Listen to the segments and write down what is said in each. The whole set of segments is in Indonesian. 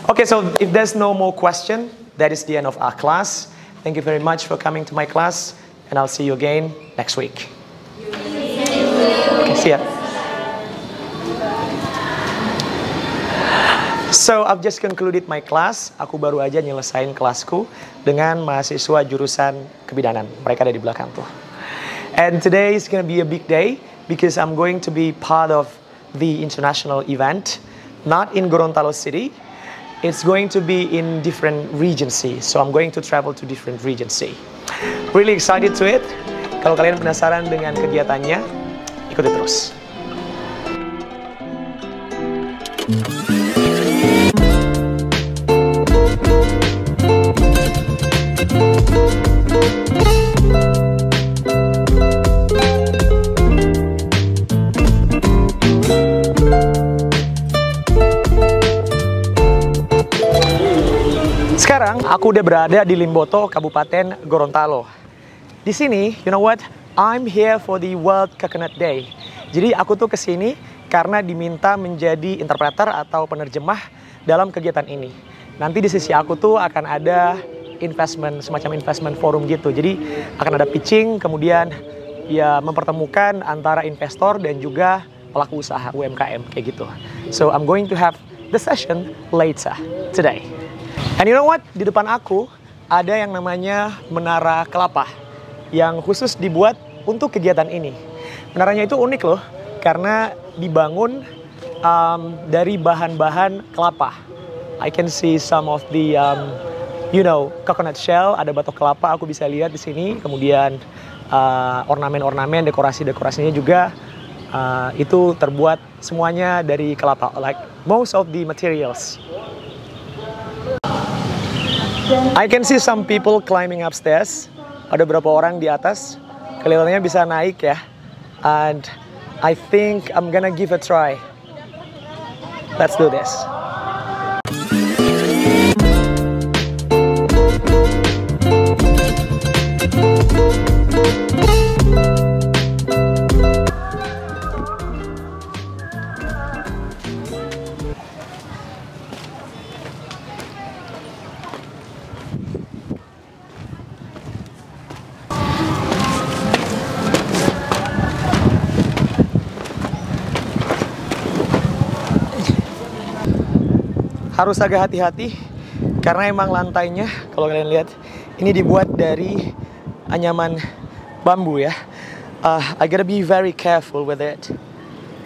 Okay, so if there's no more question, that is the end of our class. Thank you very much for coming to my class, and I'll see you again next week. Okay, see ya. So, I've just concluded my class. Aku baru aja nyelesain kelasku dengan mahasiswa jurusan kebidanan. Mereka ada di belakang tuh. And today is gonna be a big day because I'm going to be part of the international event, not in Gorontalo City. It's going to be in different regency. So I'm going to travel to different regency. Really excited to it. Kalau kalian penasaran dengan kegiatannya, ikuti terus. Sekarang aku udah berada di Limboto, Kabupaten Gorontalo. Di sini, you know what? I'm here for the World Coconut Day. Jadi aku tuh kesini karena diminta menjadi interpreter atau penerjemah dalam kegiatan ini. Nanti di sisi aku tuh akan ada semacam investment forum gitu. Jadi akan ada pitching, kemudian ya mempertemukan antara investor dan juga pelaku usaha UMKM kayak gitu. So I'm going to have the session later today. And you know what? Di depan aku ada yang namanya Menara Kelapa yang khusus dibuat untuk kegiatan ini. Menaranya itu unik loh, karena dibangun dari bahan-bahan kelapa. I can see some of the, coconut shell, ada batok kelapa, aku bisa lihat di sini. Kemudian ornamen-ornamen, dekorasi-dekorasinya juga itu terbuat semuanya dari kelapa. Like most of the materials. I can see some people climbing upstairs. Ada beberapa orang di atas. Kelihatannya bisa naik ya. And I think I'm gonna give a try. Let's do this. Harus agak hati-hati karena emang lantainya, kalau kalian lihat, ini dibuat dari anyaman bambu ya. I gotta be very careful with it.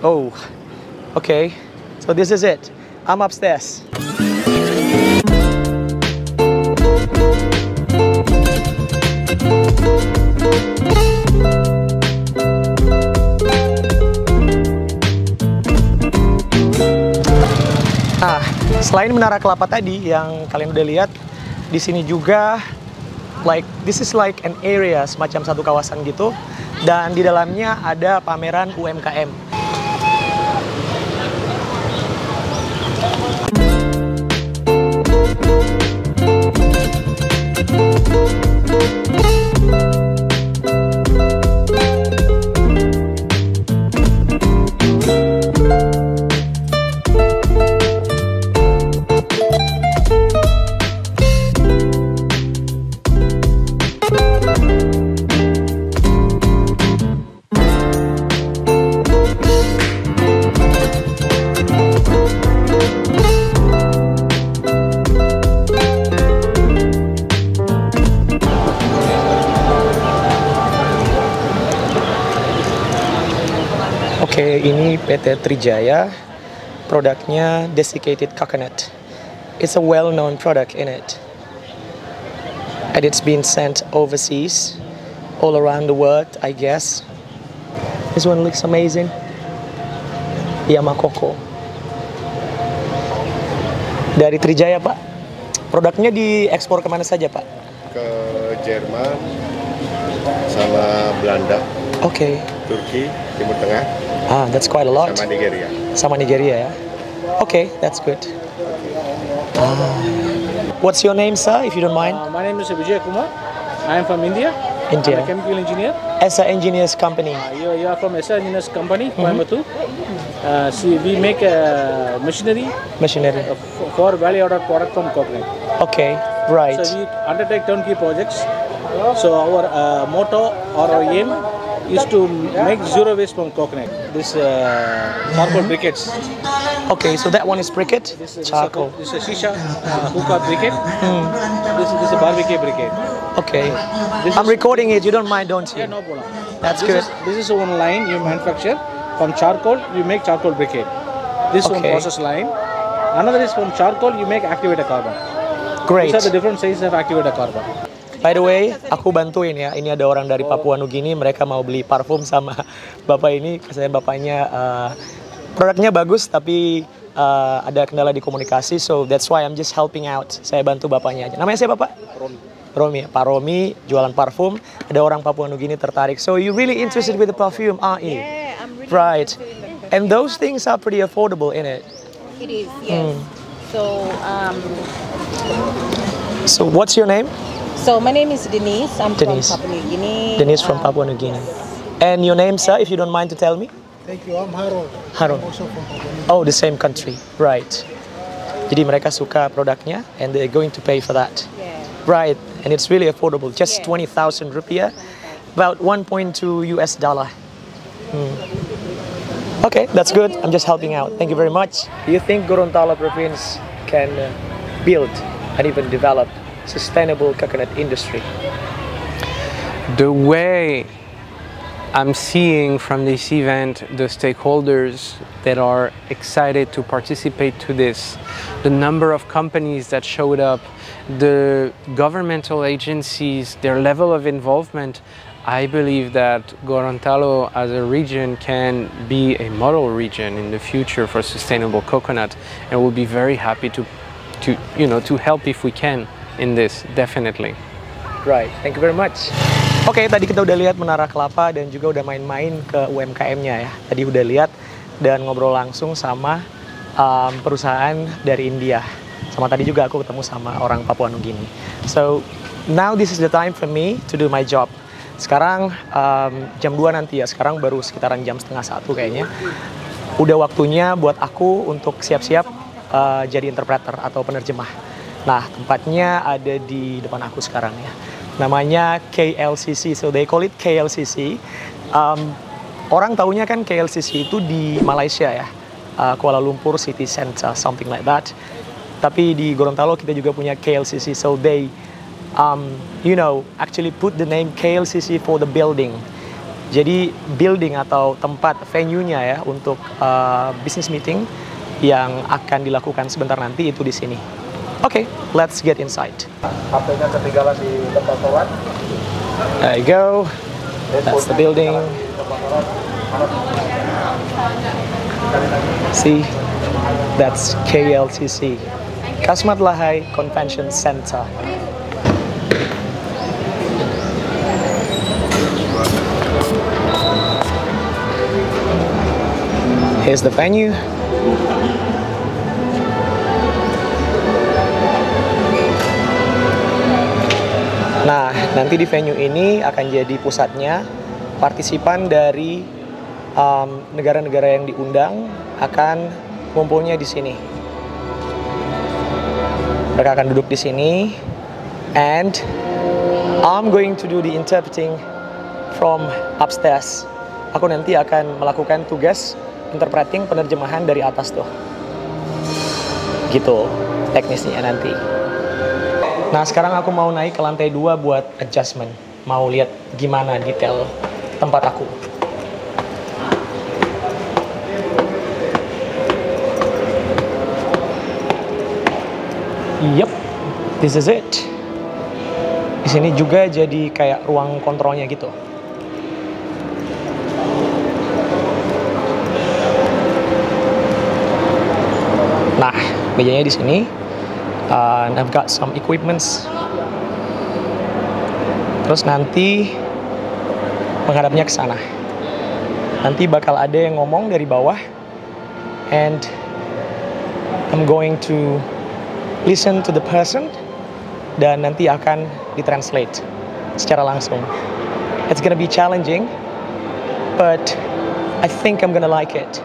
Oh, okay. So this is it. I'm upstairs. Selain Menara Kelapa tadi yang kalian udah lihat, di sini juga this is like an area, semacam satu kawasan gitu, dan di dalamnya ada pameran UMKM. Oke, ini PT Trijaya, produknya desiccated coconut. It's a well-known product in it. And it's been sent overseas, all around the world, I guess. This one looks amazing. Yamakoko. Dari Trijaya, Pak. Produknya diekspor kemana saja, Pak? Ke Jerman, sama Belanda. Oke. Turki, Timur Tengah. Ah, that's quite a lot. Sama Nigeria. Sama Nigeria ya. Okay, that's good. What's your name, sir, if you don't mind? My name is Vijay Kumar. I am from India. India. I'm a chemical engineer. ESA Engineers Company. You are from ESA Engineers Company, Coimbatore. See, we make a machinery Machinery. for value-added product from coconut. Okay, right. So we undertake turnkey projects. So our motto or our aim is to make zero waste from coconut. This charcoal briquettes. Okay, so that one is briquette, This is charcoal. This is a shisha hookah briquette. This is a barbecue briquette. Okay, This I'm is- recording it. You don't mind, don't Yeah, you? no problem. That's this good. This is one line you manufacture from charcoal. You make charcoal briquette. This one Okay. process line. Another is from charcoal. You make activated carbon. Great. These are the different sizes of activated carbon. By the way, aku bantuin ya. Ini ada orang dari Papua Nugini, mereka mau beli parfum sama bapak ini. Saya bapaknya produknya bagus, tapi ada kendala di komunikasi, so that's why I'm just helping out. Saya bantu bapaknya aja. Namanya siapa, Pak? Romi. Pak Romi jualan parfum. Ada orang Papua Nugini tertarik. So you really interested with the perfume, aren't you? Yeah, I'm really Right. interested in the perfume. And those things are pretty affordable, in it. It is, yes. So what's your name? So my name is Denise. I'm Denise. from Papua New Guinea. Denise from Papua New Guinea. And your name, sir, if you don't mind to tell me? Thank you. I'm Harold. Harold. Also from Papua New Oh, the same country, right? Jadi mereka suka produknya, and they're going to pay for that, Yeah. right? And it's really affordable, just Yeah. 20,000 rupiah, about 1.2 US dollar. Okay, that's good. I'm just helping out. Thank you very much. Do you think Gorontalo province can build and even develop sustainable coconut industry? The way I'm seeing from this event the stakeholders that are excited to participate to this, the number of companies that showed up, the governmental agencies, their level of involvement, I believe that Gorontalo as a region can be a model region in the future for sustainable coconut, and we'll be very happy to help if we can in this, definitely. Right, thank you very much. Oke, tadi kita udah lihat Menara Kelapa dan juga udah main-main ke UMKM-nya ya. Tadi udah lihat dan ngobrol langsung sama perusahaan dari India. Sama tadi juga aku ketemu sama orang Papua Nugini. So, now this is the time for me to do my job. Sekarang jam 2 nanti ya, sekarang baru sekitaran jam setengah 1 kayaknya. Udah waktunya buat aku untuk siap-siap jadi interpreter atau penerjemah. Nah, tempatnya ada di depan aku sekarang ya. Namanya KLCC, so they call it KLCC. Orang taunya kan KLCC itu di Malaysia ya, Kuala Lumpur City Center, something like that. Tapi di Gorontalo kita juga punya KLCC, so they, actually put the name KLCC for the building. Jadi building atau tempat venue-nya ya untuk business meeting yang akan dilakukan sebentar nanti itu di sini. Okay, let's get inside. HP-nya ketinggalan di tempat sholat. There you go. That's the building. See, that's KLCC, Kasmat Lahai Convention Center. Here's the venue. Nah, nanti di venue ini akan jadi pusatnya. Partisipan dari negara-negara yang diundang akan kumpulnya di sini. Mereka akan duduk di sini, and I'm going to do the interpreting from upstairs. Aku nanti akan melakukan tugas interpreting, penerjemahan dari atas tuh. Gitu teknisnya nanti. Nah, sekarang aku mau naik ke lantai 2 buat adjustment. Mau lihat gimana detail tempat aku. Yup, this is it. Di sini juga jadi kayak ruang kontrolnya gitu. Nah, mejanya di sini. And I've got some equipments. Terus nanti menghadapnya ke sana. Nanti bakal ada yang ngomong dari bawah, and I'm going to listen to the person, dan nanti akan ditranslate secara langsung. It's gonna be challenging, but I think I'm gonna like it.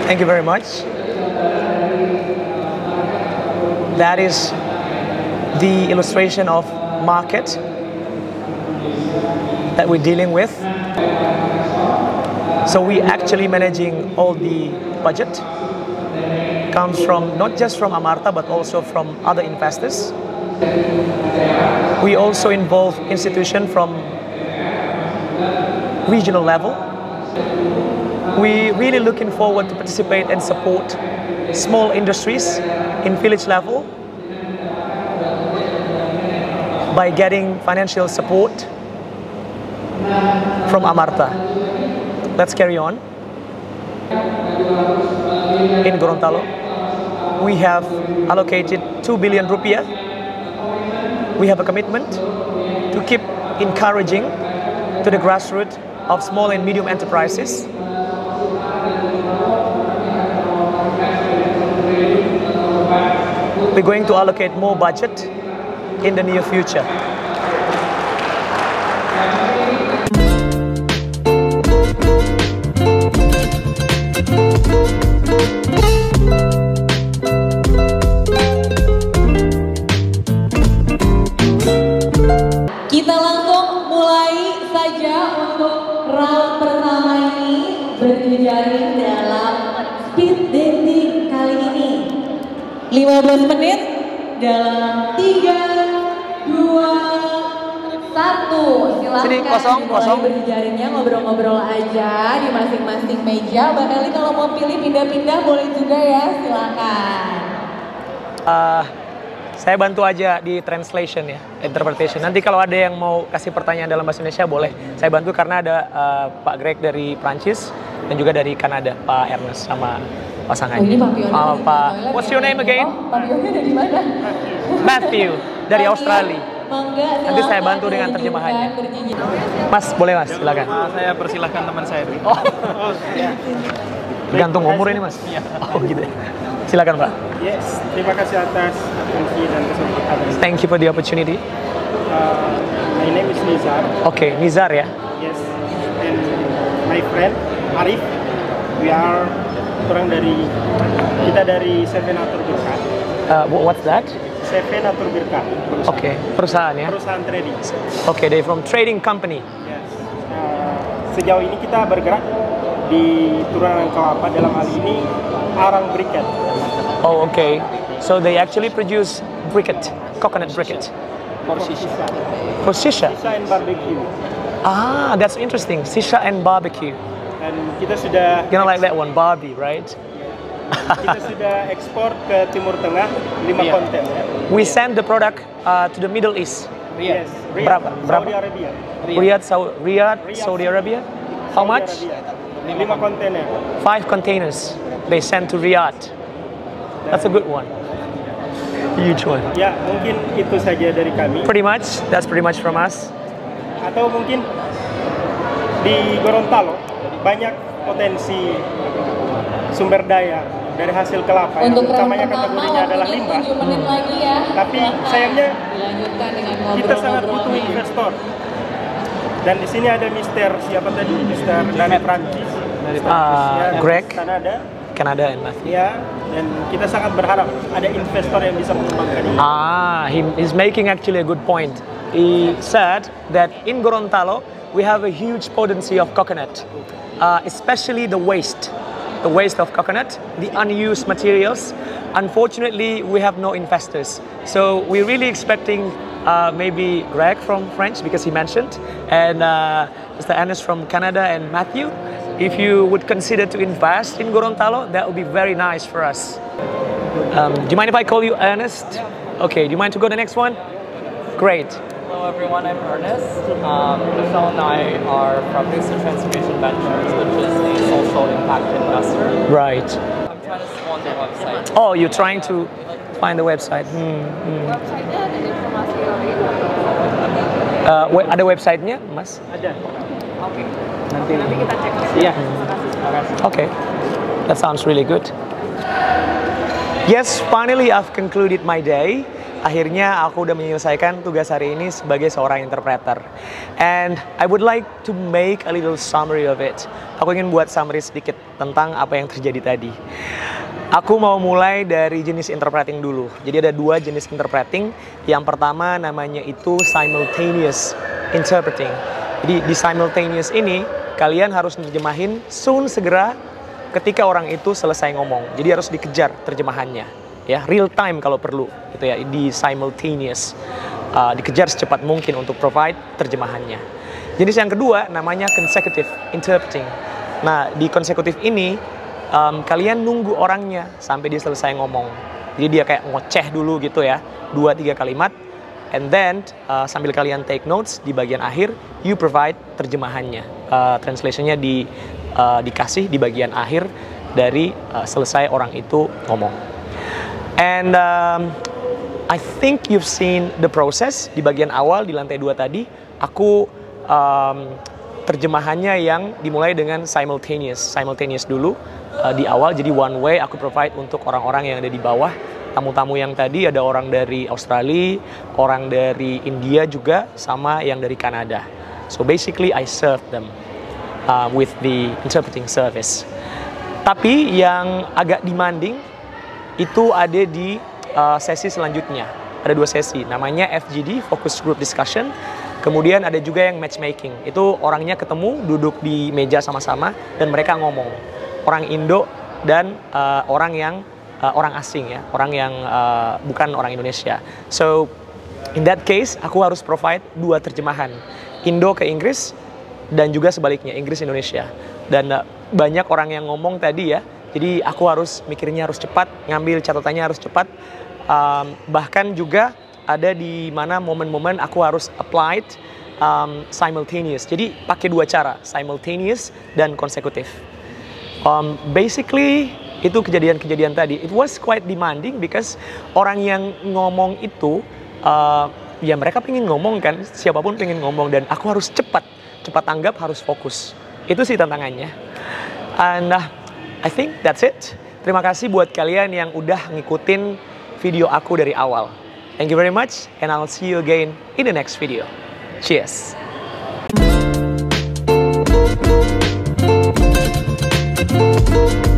Thank you very much. That is the illustration of market that we're dealing with. So we actually managing all the budget. Comes from not just from Amarta but also from other investors. We also involve institutions from regional level. We really looking forward to participate and support small industries in village level by getting financial support from Amarta. Let's carry on. In Gorontalo, we have allocated 2 billion rupiah. We have a commitment to keep encouraging to the grassroots of small and medium enterprises. We're going to allocate more budget in the near future. Kita langsung mulai saja untuk round pertama ini berjejaring dalam speed dating kali ini. 15 menit dalam 3, 2, 1. Silahkan Sini, kosong. berjejaringnya, ngobrol-ngobrol aja di masing-masing meja. Mbak Eli kalau mau pilih pindah-pindah boleh juga ya, silakan. Saya bantu aja di translation ya, interpretation. Nanti kalau ada yang mau kasih pertanyaan dalam bahasa Indonesia boleh. Saya bantu karena ada Pak Greg dari Prancis dan juga dari Kanada, Pak Ernest sama pasangannya. Ini Pak Pionnya. Pak, what's your name again? Pak Pionnya dari mana? Matthew dari Australia. Nanti saya bantu dengan terjemahannya. Mas, boleh Mas, silakan. Saya persilahkan teman saya dulu. Oh. Gantung umur ini Mas. Oh gitu. Silakan Pak. Yes, terima kasih atas atensi dan kesempatan. Thank you for the opportunity. My name is Nizar. Oke, Nizar ya. Yes, and my friend Arif. We are kita dari Seven Atur Birkat. What's that? Seven Atur Birkat. Oke, perusahaan ya. Perusahaan trading. Oke, they from trading company. Yes. Sejauh ini kita bergerak di turunan kelapa, dalam hal ini arang briket. Oh, okay. So they actually produce briquette, coconut briquette. For shisha. For shisha? Shisha and barbecue. Ah, that's interesting. Shisha and barbecue. Dan kita sudah You know like that one, Barbie, right? kita sudah ekspor ke Timur Tengah 5 kontainer. We send the product to the Middle East. Yes, Berapa? Saudi Arabia. Riyadh, Saudi Arabia. How much? 5 kontainer. 5 containers. They send to Riyadh. That's a good one. Huge one. Ya, mungkin itu saja dari kami. Pretty much. That's pretty much from us. Atau mungkin di Gorontalo banyak potensi sumber daya dari hasil kelapa. Untuk Utamanya kategorinya adalah limbah. 7 menit lagi ya. Tapi sayangnya Dilanjutkan dengan kita sangat butuh ngobrol-ngobrolnya. investor. Dan di sini ada Mister siapa tadi? Mister dari Prancis. Greg. Kanada and Matthew. Ya, dan kita sangat berharap ada investor yang bisa mengembangkan ini. He's making actually a good point. He said that in Gorontalo we have a huge potency of coconut, especially the waste of coconut, the unused materials. Unfortunately, we have no investors. So we're really expecting maybe Greg from French because he mentioned, and Mr. Ernest from Canada and Matthew. If you would consider to invest in Gorontalo, that would be very nice for us. Do you mind if I call you Ernest? Okay, do you mind to go to the next one? Great. Hello everyone, I'm Ernest. Michelle and I are from Booster Transformation Ventures, which is a social impact investor. Right. I'm trying to scroll on the website. Oh, you're trying to find the website. Website-nya ada informasi Ada website-nya, Mas? Ada. Oke. Nanti kita cek. Iya. Okay, that sounds really good. Yes, finally I've concluded my day. akhirnya aku udah menyelesaikan tugas hari ini sebagai seorang interpreter. And I would like to make a little summary of it. Aku ingin buat summary sedikit tentang apa yang terjadi tadi. Aku mau mulai dari jenis interpreting dulu. Jadi ada dua jenis interpreting. Yang pertama namanya itu simultaneous interpreting. Jadi di simultaneous ini kalian harus nerjemahin soon, segera, ketika orang itu selesai ngomong. Jadi harus dikejar terjemahannya, ya, real time kalau perlu, gitu ya. Di simultaneous, dikejar secepat mungkin untuk provide terjemahannya. Jenis yang kedua namanya consecutive interpreting. Nah, di consecutive ini kalian nunggu orangnya sampai dia selesai ngomong. Jadi dia kayak ngoceh dulu gitu ya, 2-3 kalimat, and then sambil kalian take notes di bagian akhir, you provide terjemahannya. Translationnya dikasih di bagian akhir dari selesai orang itu ngomong. And I think you've seen the process. Di bagian awal di lantai 2 tadi, aku terjemahannya yang dimulai dengan simultaneous dulu di awal. Jadi one way aku provide untuk orang-orang yang ada di bawah. Tamu-tamu yang tadi ada orang dari Australia, orang dari India juga, sama yang dari Kanada. So basically I serve them with the interpreting service. Tapi yang agak demanding itu ada di sesi selanjutnya. Ada 2 sesi, namanya FGD, Focus Group Discussion. Kemudian ada juga yang matchmaking. Itu orangnya ketemu, duduk di meja sama-sama, dan mereka ngomong. Orang Indo dan orang asing ya, orang yang bukan orang Indonesia. So in that case, aku harus provide 2 terjemahan, Indo ke Inggris dan juga sebaliknya, Inggris Indonesia. Dan banyak orang yang ngomong tadi ya, jadi aku harus mikirnya harus cepat, ngambil catatannya harus cepat. Bahkan juga ada di mana momen-momen aku harus applied simultaneous. Jadi pakai 2 cara, simultaneous dan consecutive. Basically itu kejadian-kejadian tadi. It was quite demanding because orang yang ngomong itu ya mereka pengen ngomong kan, siapapun pengen ngomong, dan aku harus cepat tanggap, harus fokus. Itu sih tantangannya. And I think that's it. Terima kasih buat kalian yang udah ngikutin video aku dari awal. Thank you very much, and I'll see you again in the next video. Cheers! Thank you.